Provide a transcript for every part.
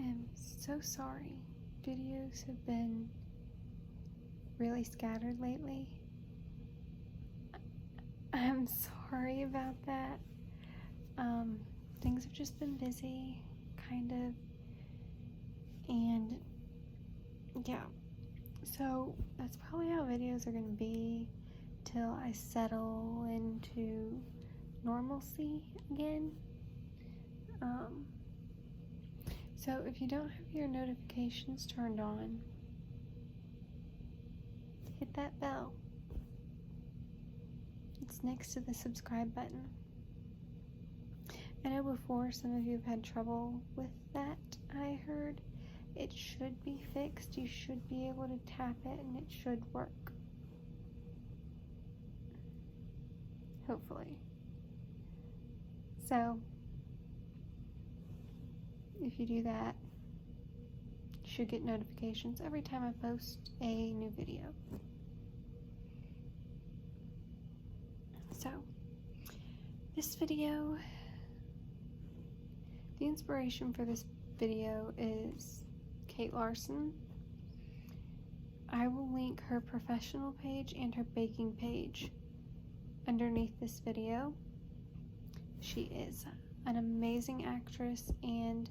am so sorry. Videos have been really scattered lately. I'm sorry about that. Things have just been busy, kind of, and yeah, so that's probably how videos are going to be till I settle into normalcy again. So if you don't have your notifications turned on, hit that bell. It's next to the subscribe button. I know before some of you have had trouble with that, I heard. It should be fixed. You should be able to tap it and it should work. Hopefully. So, if you do that, you should get notifications every time I post a new video. So, this video, the inspiration for this video is Kate Larson. I will link her professional page and her baking page underneath this video. She is an amazing actress and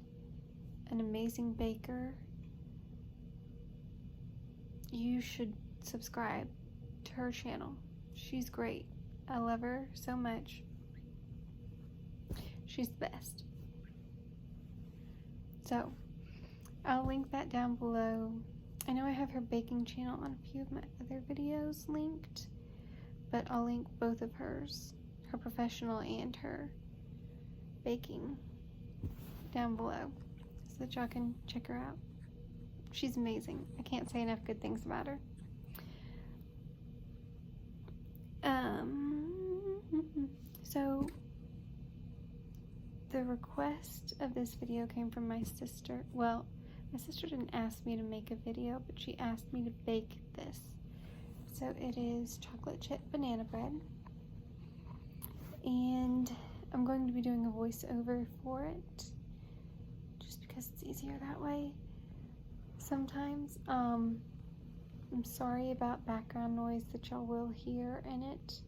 an amazing baker. You should subscribe to her channel. She's great. I love her so much. She's the best. So, I'll link that down below. I know I have her baking channel on a few of my other videos linked, but I'll link both of hers, her professional and her baking, down below so that y'all can check her out. She's amazing. I can't say enough good things about her. So the request of this video came from my sister. Well, my sister didn't ask me to make a video, but she asked me to bake this. So it is chocolate chip banana bread. And I'm going to be doing a voiceover for it, just because it's easier that way sometimes. I'm sorry about background noise that y'all will hear in it,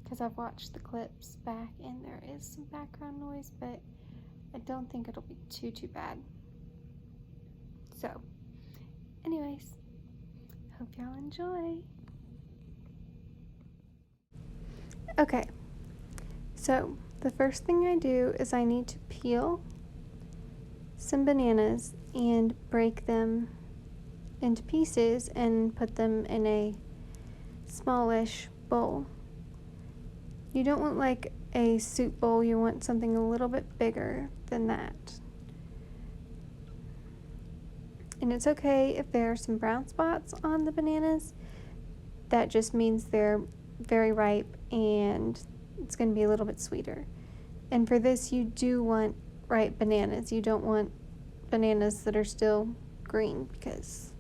because I've watched the clips back and there is some background noise, but I don't think it'll be too bad. So, anyways, hope y'all enjoy. Okay, so the first thing I do is I need to peel some bananas and break them into pieces and put them in a smallish bowl. You don't want like a soup bowl, you want something a little bit bigger than that. And it's okay if there are some brown spots on the bananas. That just means they're very ripe and it's going to be a little bit sweeter. And for this, you do want ripe bananas. You don't want bananas that are still green, because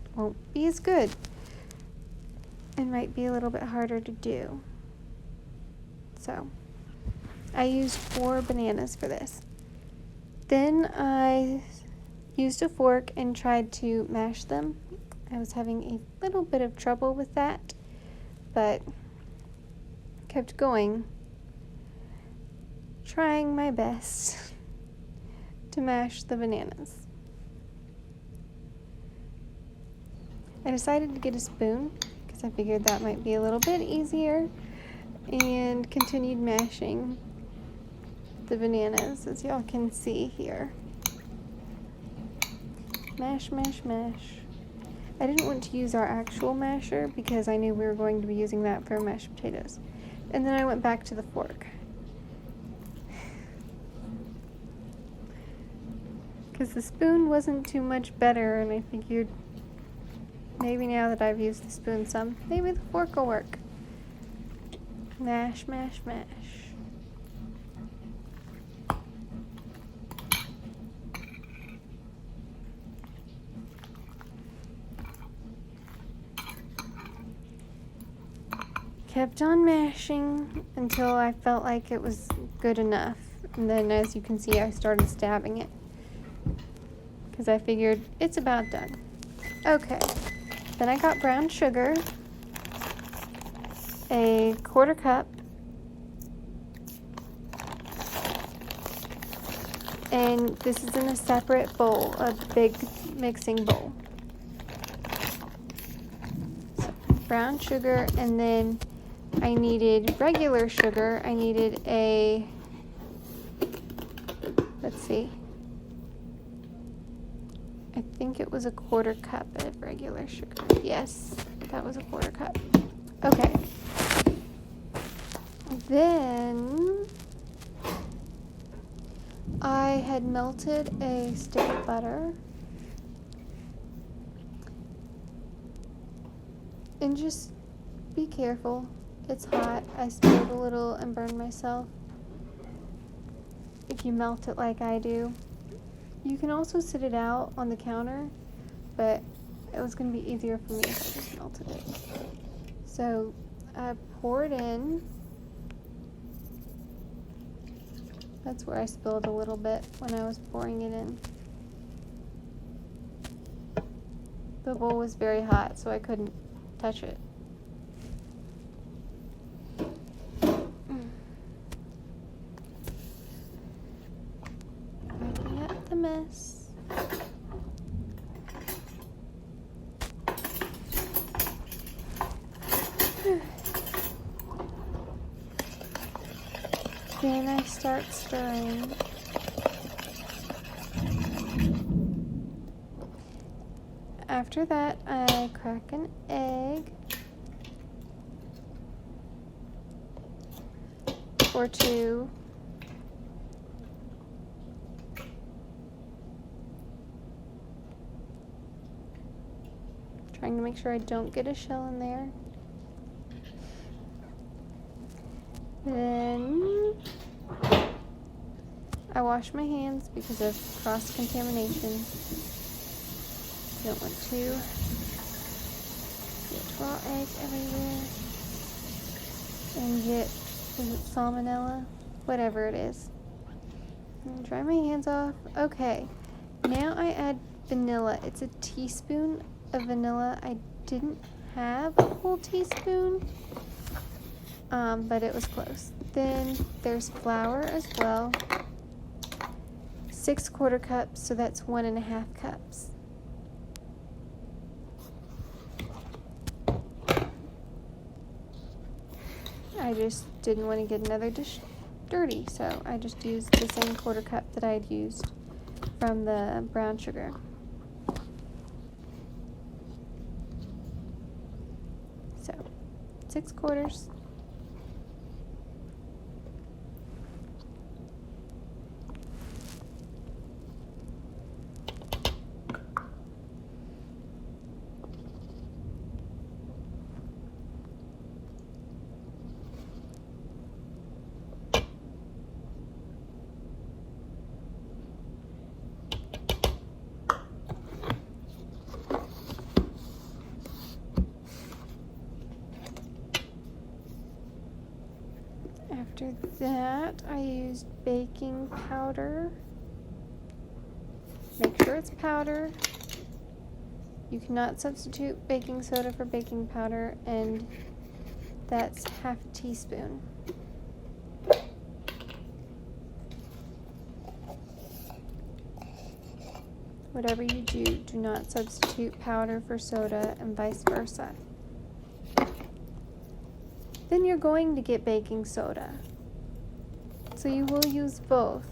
it won't be as good. It might be a little bit harder to do. So I used 4 bananas for this. Then I used a fork and tried to mash them. I was having a little bit of trouble with that, but kept going, trying my best to mash the bananas. I decided to get a spoon because I figured that might be a little bit easier, and continued mashing the bananas, as y'all can see here. Mash, mash, mash. I didn't want to use our actual masher because I knew we were going to be using that for mashed potatoes. And then I went back to the fork, because the spoon wasn't too much better, and I figured maybe now that I've used the spoon some, maybe the fork will work. Mash, mash, mash. Kept on mashing until I felt like it was good enough. And then, as you can see, I started stabbing it because I figured it's about done. Okay, then I got brown sugar, a 1/4 cup, and this is in a separate bowl, a big mixing bowl. So, brown sugar, and then I needed regular sugar. I needed a, let's see, I think it was a 1/4 cup of regular sugar. Yes, that was a 1/4 cup. Okay. Then I had melted a stick of butter. And just be careful. It's hot. I spilled a little and burned myself. If you melt it like I do. You can also sit it out on the counter, but it was going to be easier for me if I just melted it. So I poured in. That's where I spilled a little bit when I was pouring it in. The bowl was very hot, so I couldn't touch it. Clean up the mess. Then I start stirring. After that, I crack an egg or two. Trying to make sure I don't get a shell in there. Then I wash my hands because of cross-contamination. Don't want to get raw egg everywhere and get, is it salmonella? Whatever it is. And dry my hands off. Okay, now I add vanilla. It's a teaspoon of vanilla. I didn't have a whole teaspoon, but it was close. Then there's flour as well. 6 1/4 cups, so that's 1½ cups. I just didn't want to get another dish dirty, so I just used the same 1/4 cup that I had used from the brown sugar. So, 6/4. After that, I used baking powder. Make sure it's powder. You cannot substitute baking soda for baking powder, and that's 1/2 teaspoon. Whatever you do, do not substitute powder for soda and vice versa. Then you're going to get baking soda. So you will use both.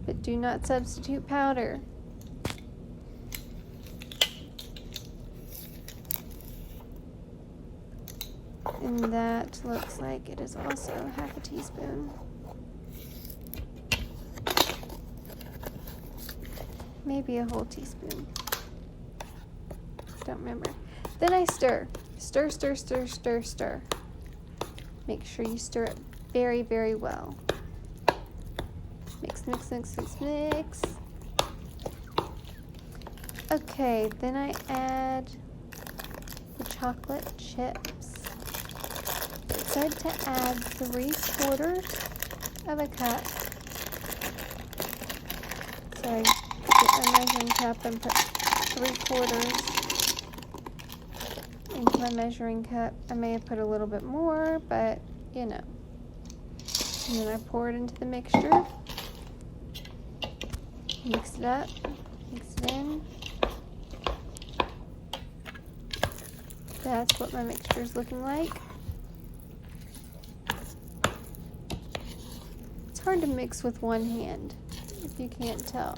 But do not substitute powder. And that looks like it is also 1/2 teaspoon. Maybe a whole teaspoon. Don't remember. Then I stir. Stir, stir, stir, stir, stir. Make sure you stir it very, very well. Mix, mix, mix, mix, mix. Okay, then I add the chocolate chips. good to add 3/4 of a cup. So I get my measuring cup and put 3/4 into my measuring cup. I may have put a little bit more, but you know. And then I pour it into the mixture. Mix it up, mix it in. That's what my mixture is looking like. It's hard to mix with one hand, if you can't tell.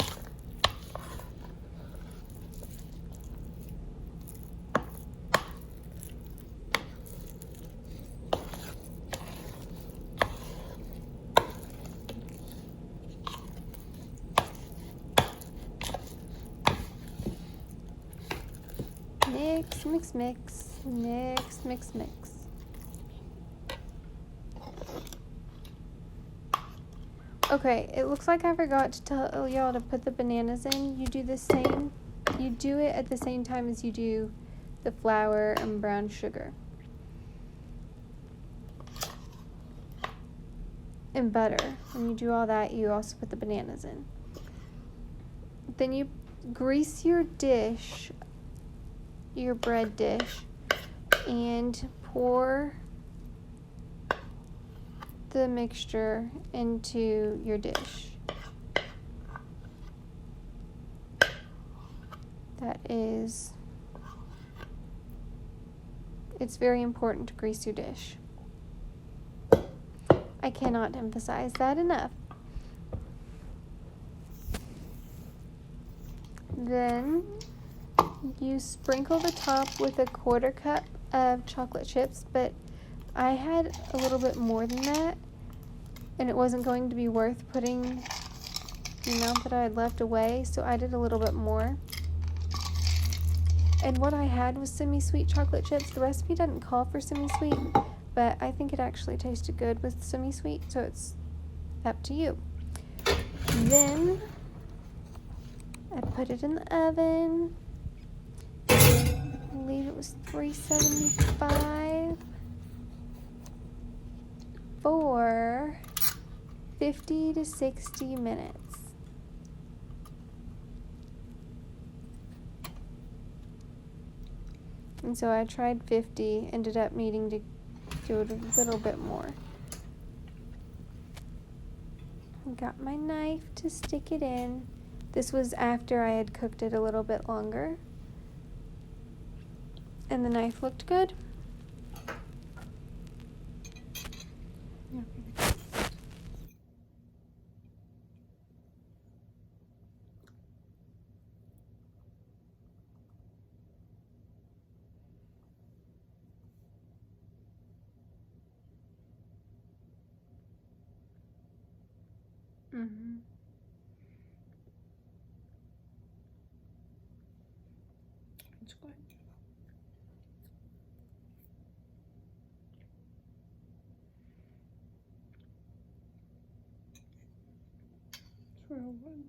Mix, mix, mix, mix, mix, mix. Okay, it looks like I forgot to tell y'all to put the bananas in. You do it at the same time as you do the flour and brown sugar. And butter. When you do all that, you also put the bananas in. Then you grease your dish, your bread dish, and pour the mixture into your dish. It's very important to grease your dish. I cannot emphasize that enough. Then you sprinkle the top with 1/4 cup of chocolate chips, but I had a little bit more than that, and it wasn't going to be worth putting the amount that I had left away, so I did a little bit more. And what I had was semi-sweet chocolate chips. The recipe doesn't call for semi-sweet, but I think it actually tasted good with semi-sweet, so it's up to you. Then I put it in the oven. I believe it was 375 for 50 to 60 minutes. And so I tried 50, ended up needing to do it a little bit more. I got my knife to stick it in. This was after I had cooked it a little bit longer. And the knife looked good. Mm-hmm. It's good. It's real good.